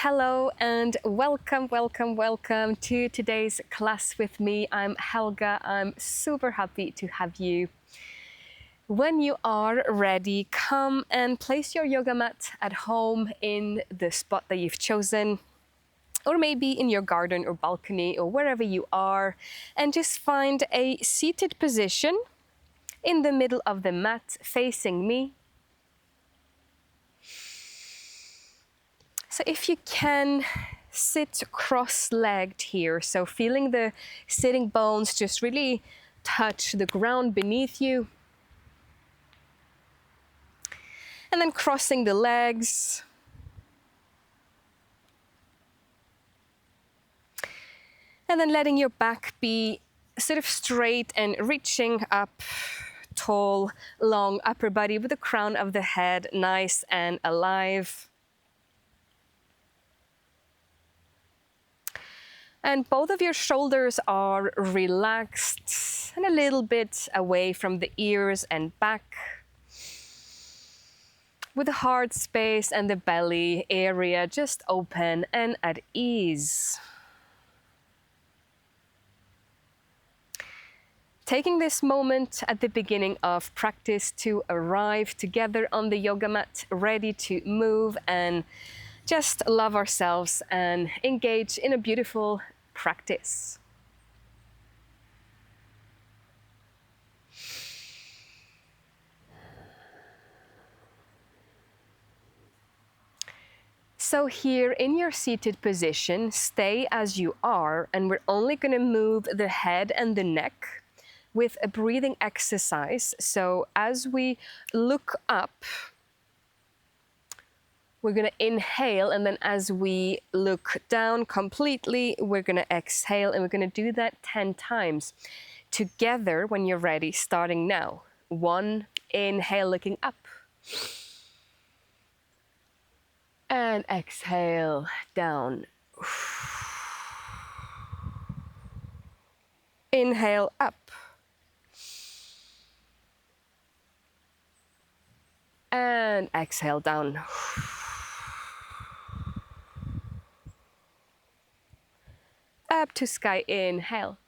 Hello and welcome to today's class with me. I'm Helga. I'm super happy to have you. When you are ready, come and place your yoga mat at home in the spot that you've chosen, or maybe in your garden or balcony or wherever you are, and just find a seated position in the middle of the mat facing me. So if you can, sit cross-legged here, so feeling the sitting bones just really touch the ground beneath you. And then crossing the legs. And then letting your back be sort of straight and reaching up, tall, long upper body with the crown of the head nice and alive. And both of your shoulders are relaxed and a little bit away from the ears and back, with the heart space and the belly area just open and at ease. Taking this moment at the beginning of practice to arrive together on the yoga mat, ready to move and just love ourselves and engage in a beautiful practice. So here in your seated position, stay as you are, and we're only going to move the head and the neck with a breathing exercise. So as we look up, we're going to inhale, and then as we look down completely, we're going to exhale, and we're going to do that 10 times together when you're ready, starting now. 1, inhale, looking up. And exhale, down. Inhale, up. And exhale, down. Up to sky, inhale.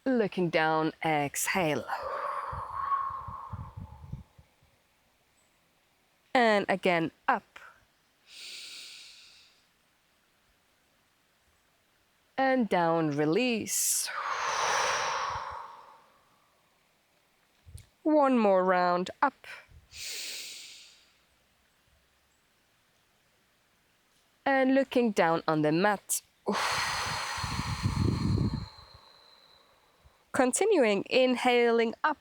Looking down, exhale. And again, up. And down, release. One more round, up. And looking down on the mat. Continuing, inhaling up.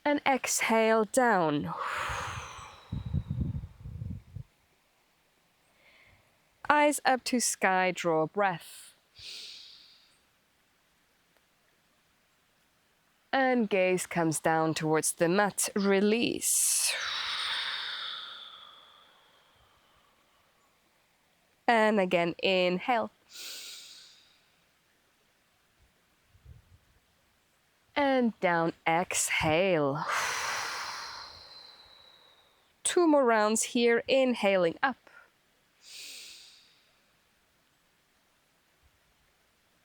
And exhale, down. Eyes up to sky, draw a breath. And gaze comes down towards the mat, release. And again, inhale. And down, exhale. 2 more rounds here, inhaling up.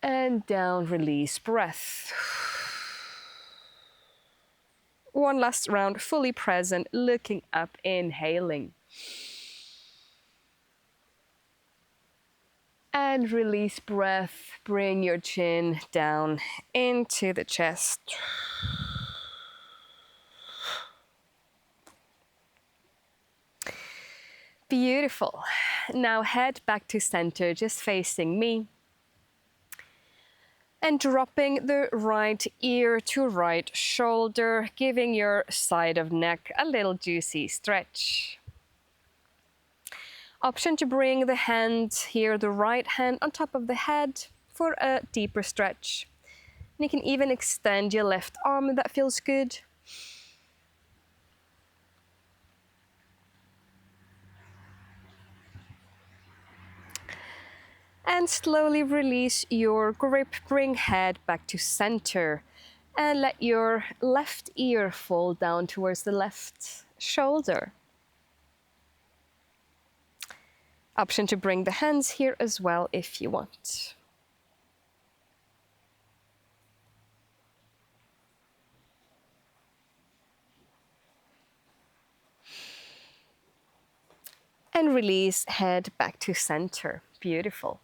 And down, release, breath. One last round, fully present, looking up, inhaling. And release breath, bring your chin down into the chest. Beautiful. Now head back to center, just facing me. And dropping the right ear to right shoulder, giving your side of neck a little juicy stretch. Option to bring the hand here, the right hand on top of the head for a deeper stretch. And you can even extend your left arm if that feels good. And slowly release your grip, bring head back to center. And let your left ear fall down towards the left shoulder. Option to bring the hands here as well if you want. And release, head back to center. Beautiful.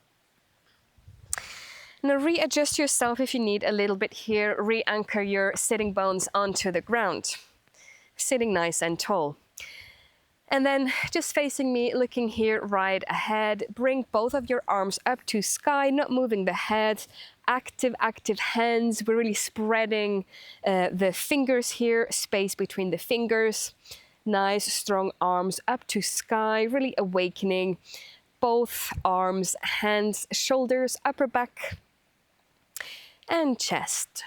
Now readjust yourself if you need a little bit here. Re-anchor your sitting bones onto the ground. Sitting nice and tall. And then just facing me, looking here right ahead. Bring both of your arms up to sky, not moving the head. Active hands. We're really spreading the fingers here, space between the fingers. Nice, strong arms up to sky, really awakening. Both arms, hands, shoulders, upper back, and chest.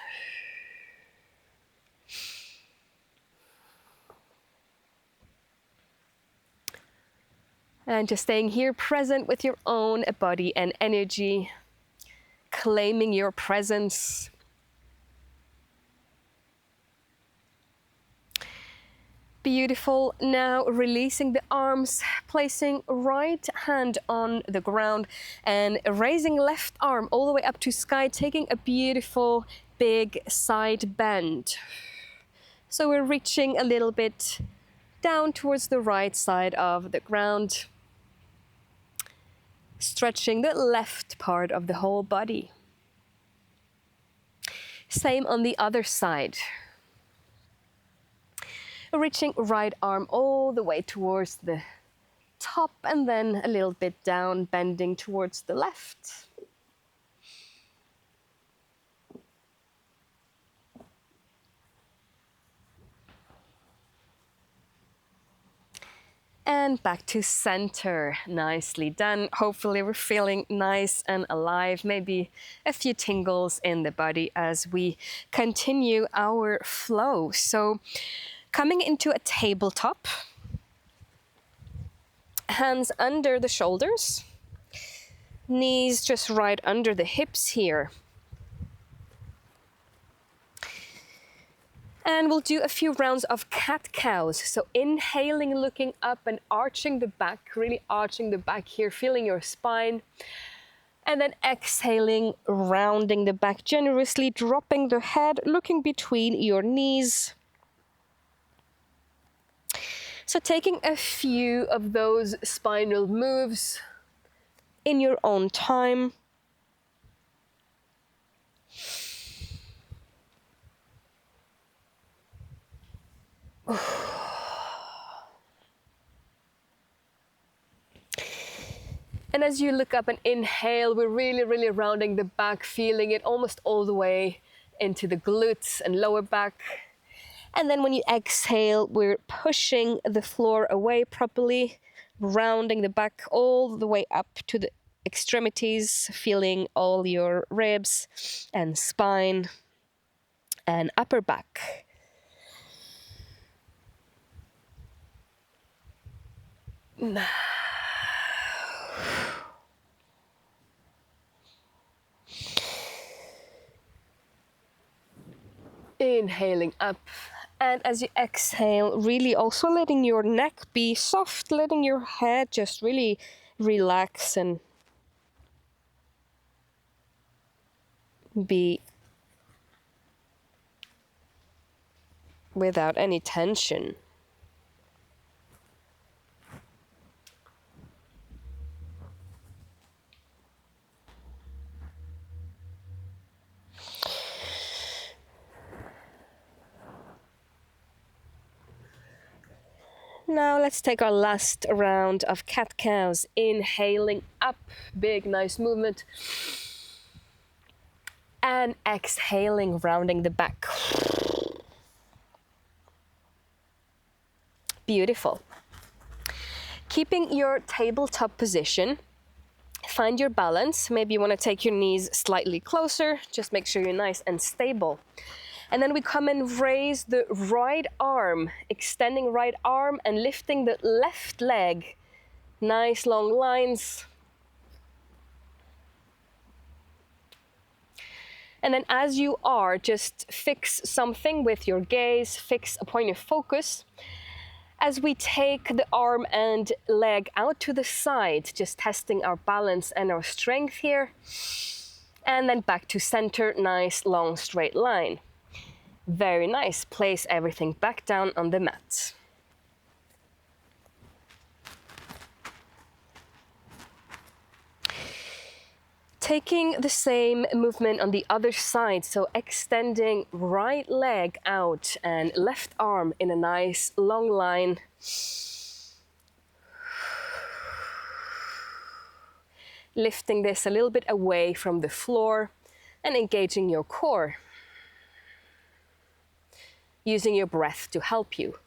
And just staying here present with your own body and energy, claiming your presence. Beautiful. Now releasing the arms, placing right hand on the ground and raising left arm all the way up to sky, taking a beautiful big side bend. So we're reaching a little bit down towards the right side of the ground, stretching the left part of the whole body. Same on the other side. Reaching right arm all the way towards the top and then a little bit down, bending towards the left. And back to center. Nicely done. Hopefully we're feeling nice and alive. Maybe a few tingles in the body as we continue our flow. So coming into a tabletop, hands under the shoulders, knees just right under the hips here. And we'll do a few rounds of cat-cows. So inhaling, looking up and arching the back, really arching the back here, feeling your spine. And then exhaling, rounding the back generously, dropping the head, looking between your knees. So taking a few of those spinal moves in your own time. And as you look up and inhale, we're really rounding the back, feeling it almost all the way into the glutes and lower back. And then when you exhale, we're pushing the floor away properly, rounding the back all the way up to the extremities, feeling all your ribs and spine and upper back. Inhaling up, and as you exhale, really also letting your neck be soft, letting your head just really relax and be without any tension. Now let's take our last round of cat-cows. Inhaling up, big nice movement. And exhaling, rounding the back. Beautiful. Keeping your tabletop position, find your balance. Maybe you want to take your knees slightly closer. Just make sure you're nice and stable. And then we come and raise the right arm, extending right arm and lifting the left leg. Nice long lines. And then as you are, just fix something with your gaze, fix a point of focus. As we take the arm and leg out to the side, just testing our balance and our strength here. And then back to center, nice long straight line. Very nice. Place everything back down on the mat. Taking the same movement on the other side, so extending right leg out and left arm in a nice long line. Lifting this a little bit away from the floor and engaging your core. Using your breath to help you.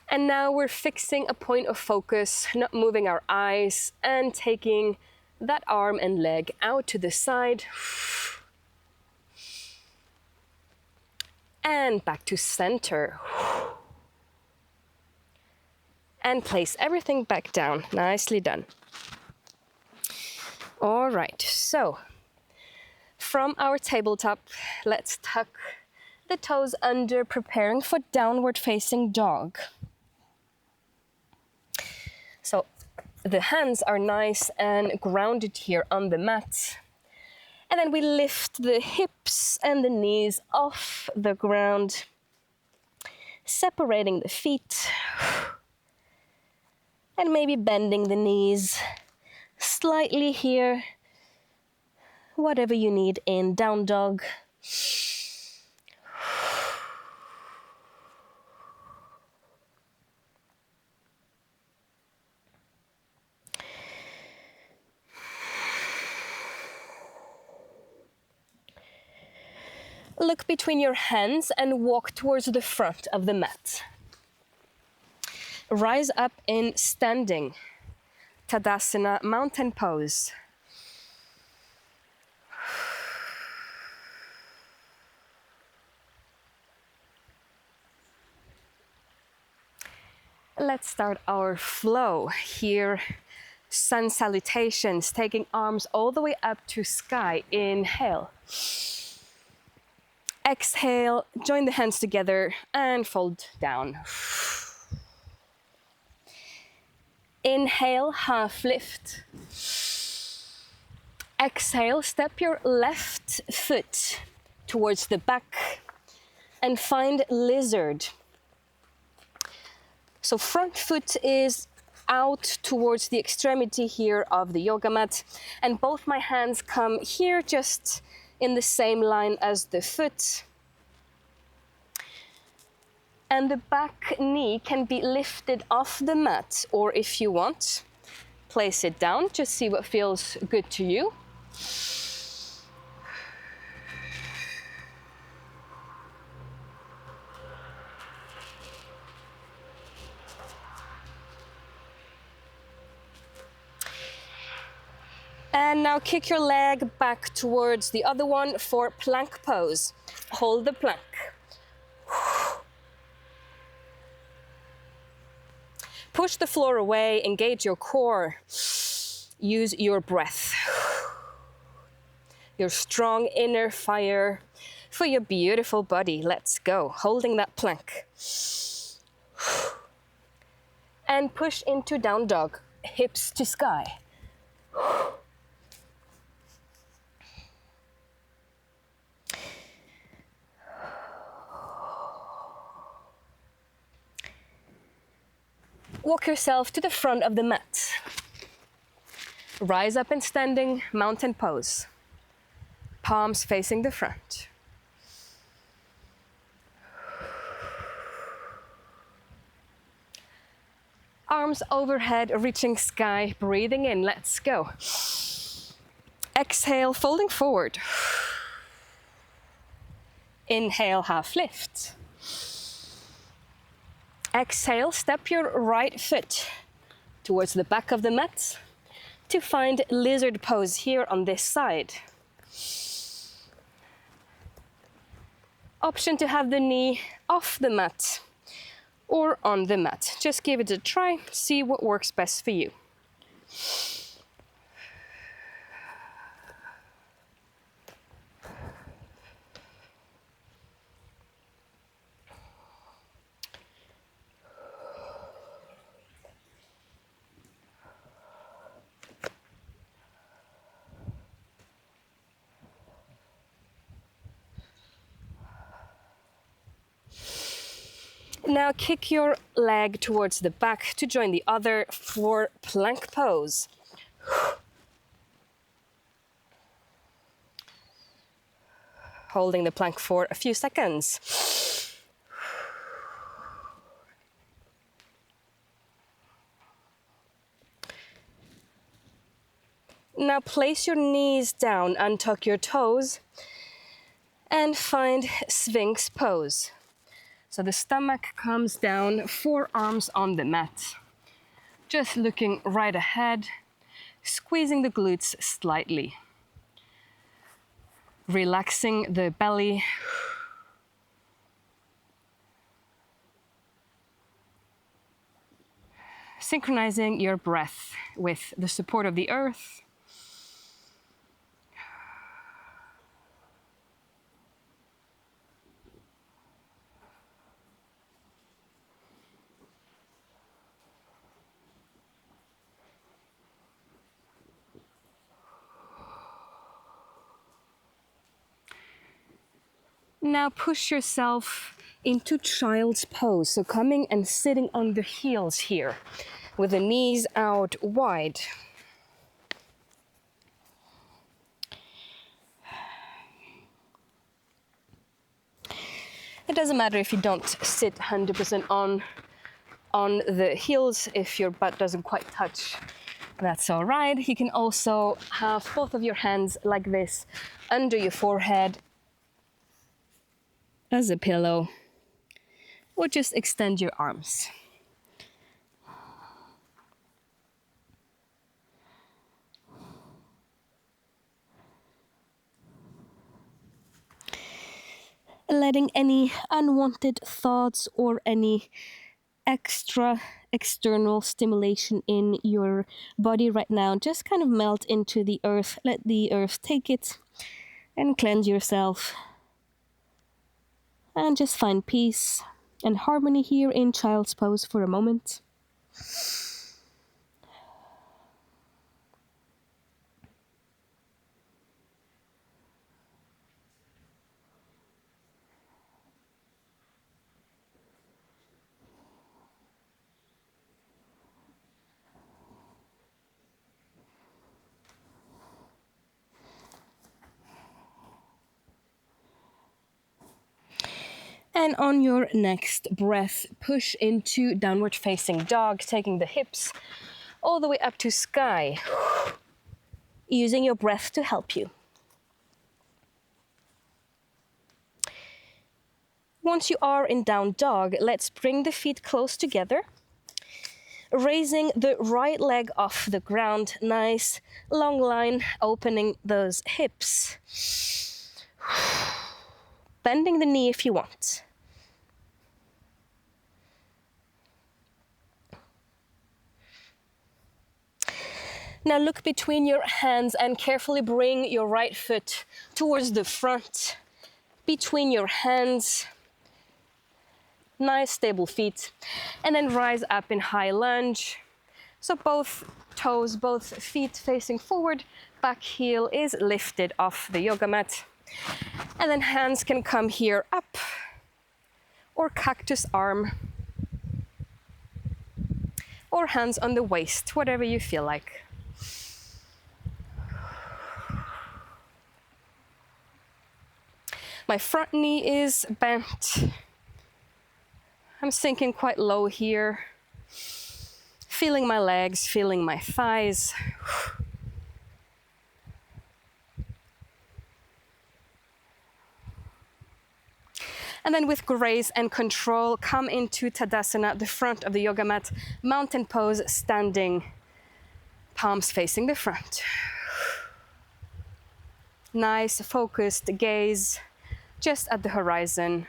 And now we're fixing a point of focus, not moving our eyes, and taking that arm and leg out to the side. And back to center. And place everything back down. Nicely done. All right, so from our tabletop, let's tuck the toes under, preparing for downward facing dog. So the hands are nice and grounded here on the mat. And then we lift the hips and the knees off the ground, separating the feet. And maybe bending the knees slightly here. Whatever you need in down dog. Look between your hands and walk towards the front of the mat. Rise up in standing, Tadasana mountain pose. Let's start our flow here. Sun salutations, taking arms all the way up to sky. Inhale. Exhale, join the hands together and fold down. Inhale, half lift. Exhale, step your left foot towards the back and find lizard. So front foot is out towards the extremity here of the yoga mat, and both my hands come here just in the same line as the foot. And the back knee can be lifted off the mat, or if you want, place it down. Just see what feels good to you. And now kick your leg back towards the other one for plank pose. Hold the plank. Push the floor away, engage your core. Use your breath. Your strong inner fire for your beautiful body. Let's go. Holding that plank. And push into down dog, hips to sky. Walk yourself to the front of the mat. Rise up in standing mountain pose. Palms facing the front. Arms overhead, reaching sky, breathing in. Let's go. Exhale, folding forward. Inhale, half lift. Exhale, step your right foot towards the back of the mat to find lizard pose here on this side. Option to have the knee off the mat or on the mat. Just give it a try, see what works best for you. Now kick your leg towards the back to join the other for plank pose. Holding the plank for a few seconds. Now place your knees down, untuck your toes, and find Sphinx pose. So the stomach comes down, forearms on the mat. Just looking right ahead, squeezing the glutes slightly. Relaxing the belly. Synchronizing your breath with the support of the earth. Now push yourself into child's pose. So coming and sitting on the heels here with the knees out wide. It doesn't matter if you don't sit 100% on the heels, if your butt doesn't quite touch, that's all right. You can also have both of your hands like this under your forehead as a pillow, or just extend your arms. Letting any unwanted thoughts or any extra external stimulation in your body right now just kind of melt into the earth. Let the earth take it and cleanse yourself. And just find peace and harmony here in child's pose for a moment. And on your next breath, push into downward facing dog, taking the hips all the way up to sky, using your breath to help you. Once you are in down dog, let's bring the feet close together, raising the right leg off the ground, nice long line, opening those hips. Bending the knee if you want. Now look between your hands and carefully bring your right foot towards the front, between your hands. Nice stable feet. And then rise up in high lunge. So both toes, both feet facing forward, back heel is lifted off the yoga mat. And then hands can come here up, or cactus arm, or hands on the waist, whatever you feel like. My front knee is bent. I'm sinking quite low here. Feeling my legs, feeling my thighs. And then with grace and control, come into Tadasana, the front of the yoga mat, mountain pose, standing, palms facing the front. Nice, focused gaze, just at the horizon.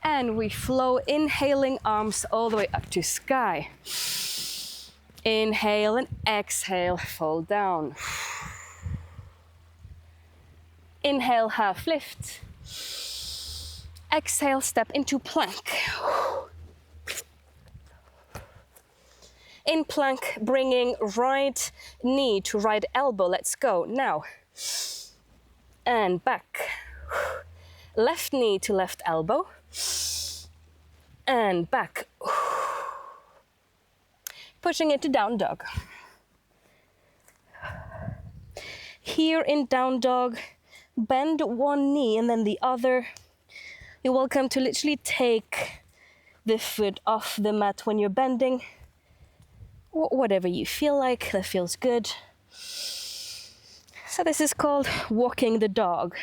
And we flow, inhaling arms all the way up to sky. Inhale and exhale, fold down. Inhale, half lift. Exhale, step into plank. In plank, bringing right knee to right elbow. Let's go. Now, and back. Left knee to left elbow, and back. Pushing into down dog. Here in down dog, bend one knee and then the other. You're welcome to literally take the foot off the mat when you're bending, or whatever you feel like that feels good. So this is called walking the dog.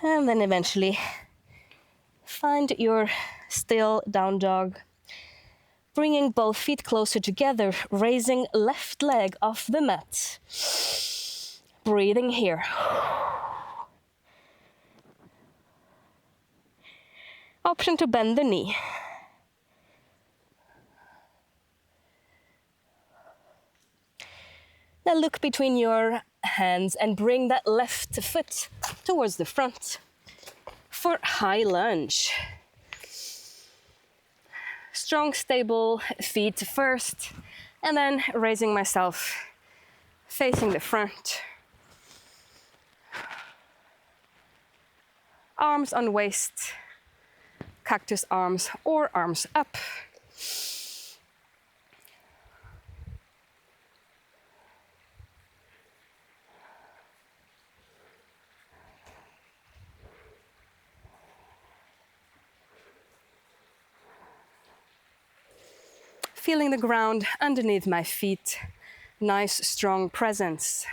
And then eventually find your still down dog, bringing both feet closer together, raising left leg off the mat. Breathing here. Option to bend the knee. Now look between your hands and bring that left foot towards the front for high lunge. Strong, stable feet first, and then raising myself, facing the front. Arms on waist, cactus arms or arms up. Feeling the ground underneath my feet, nice strong presence.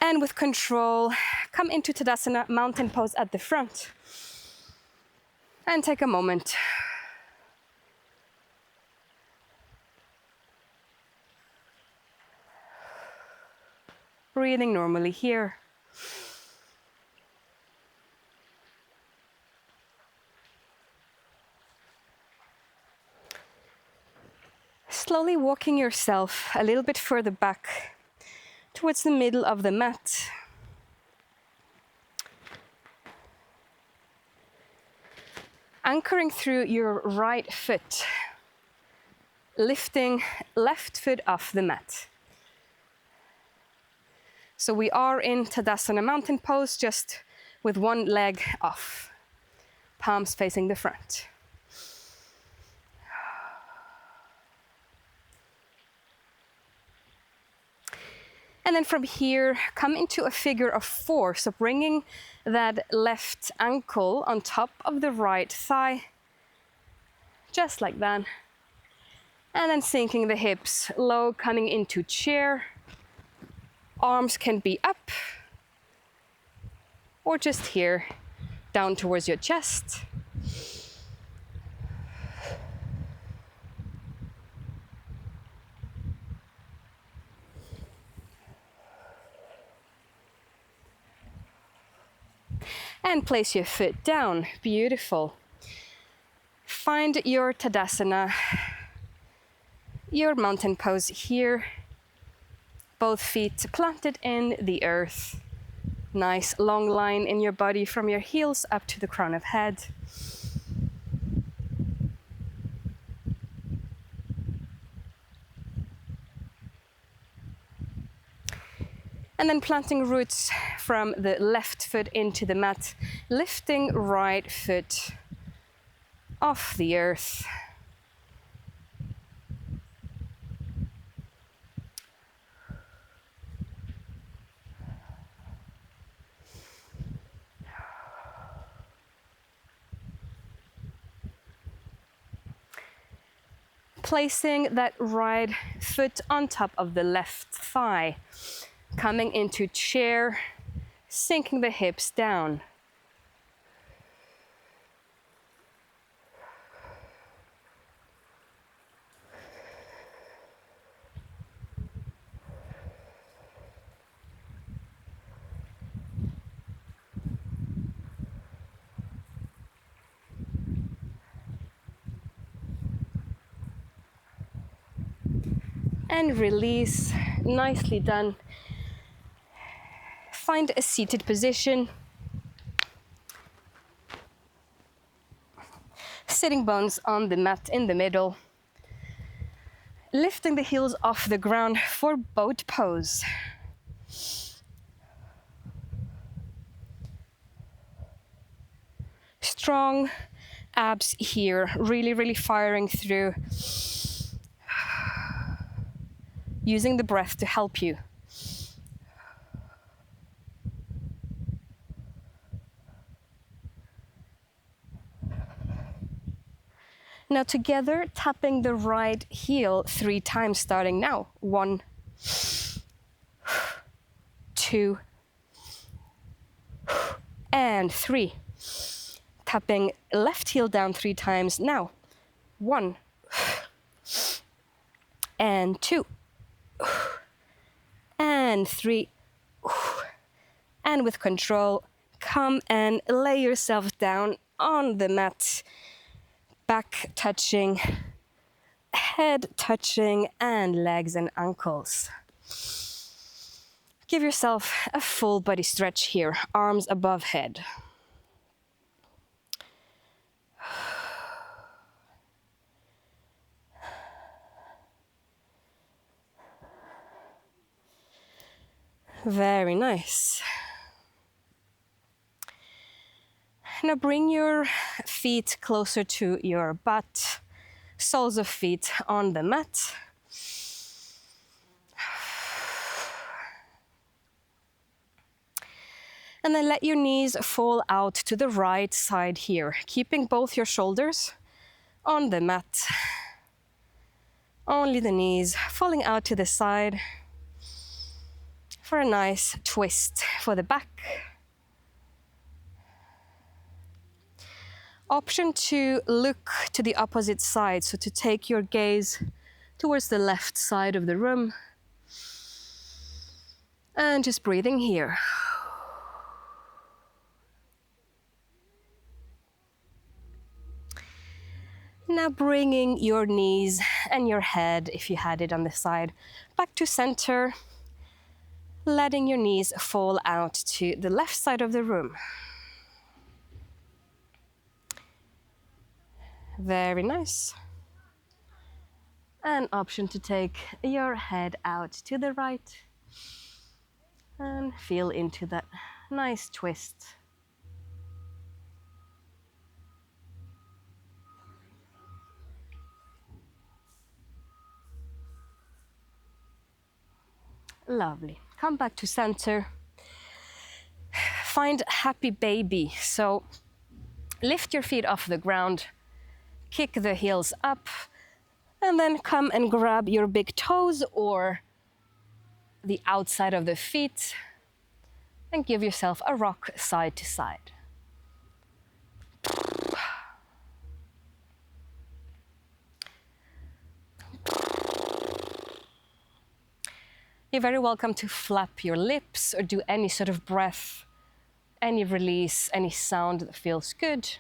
And with control, come into Tadasana, mountain pose at the front. And take a moment. Breathing normally here. Slowly walking yourself a little bit further back towards the middle of the mat. Anchoring through your right foot, lifting left foot off the mat. So we are in Tadasana mountain pose, just with one leg off, palms facing the front. And then from here, come into a figure of four. So bringing that left ankle on top of the right thigh, just like that. And then sinking the hips low, coming into chair. Arms can be up, or just here, down towards your chest. And place your foot down. Beautiful. Find your Tadasana, your mountain pose here. Both feet planted in the earth. Nice long line in your body from your heels up to the crown of head. And then planting roots from the left foot into the mat, lifting right foot off the earth. Placing that right foot on top of the left thigh. Coming into chair, sinking the hips down. And release, nicely done. find a seated position. Sitting bones on the mat in the middle. Lifting the heels off the ground for boat pose. Strong abs here, really firing through. Using the breath to help you. Now together, tapping the right heel 3 times, starting now. 1, 2, and 3. Tapping left heel down 3 times now. 1, and 2, and 3. And with control, come and lay yourself down on the mat. Back touching, head touching, and legs and ankles. Give yourself a full body stretch here, arms above head. Very nice. Now bring your feet closer to your butt, soles of feet on the mat. And then let your knees fall out to the right side here, keeping both your shoulders on the mat. Only the knees falling out to the side for a nice twist for the back. Option to look to the opposite side, so to take your gaze towards the left side of the room. And just breathing here. Now bringing your knees and your head, if you had it on the side, back to center. Letting your knees fall out to the left side of the room. Very nice. An option to take your head out to the right and feel into that nice twist. Lovely. Come back to center. Find happy baby. So lift your feet off the ground. Kick the heels up, and then come and grab your big toes or the outside of the feet and give yourself a rock side to side. You're very welcome to flap your lips or do any sort of breath, any release, any sound that feels good.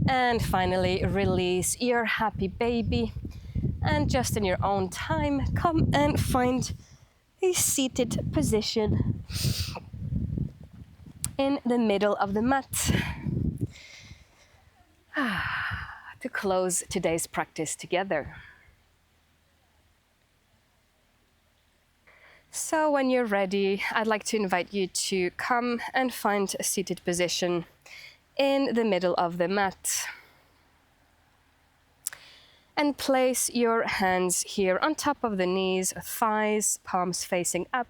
And finally, release your happy baby. And just in your own time, come and find a seated position in the middle of the mat to close today's practice together. So when you're ready, I'd like to invite you to come and find a seated position in the middle of the mat. And place your hands here on top of the knees, thighs, palms facing up,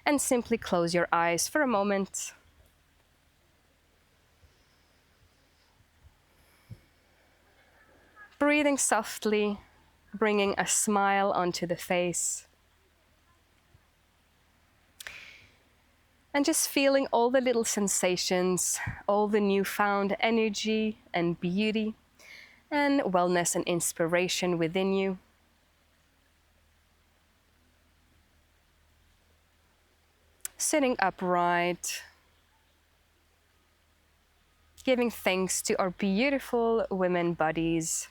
and simply close your eyes for a moment. Breathing softly, bringing a smile onto the face. And just feeling all the little sensations, all the newfound energy and beauty and wellness and inspiration within you. sitting upright, giving thanks to our beautiful women bodies,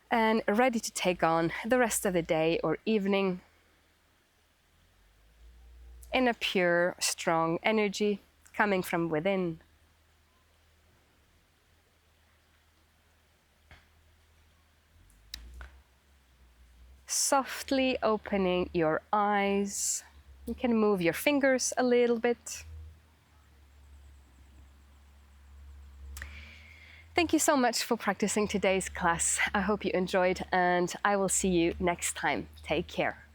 and ready to take on the rest of the day or evening in a pure, strong energy coming from within. Softly opening your eyes. You can move your fingers a little bit. Thank you so much for practicing today's class. I hope you enjoyed, and I will see you next time. Take care.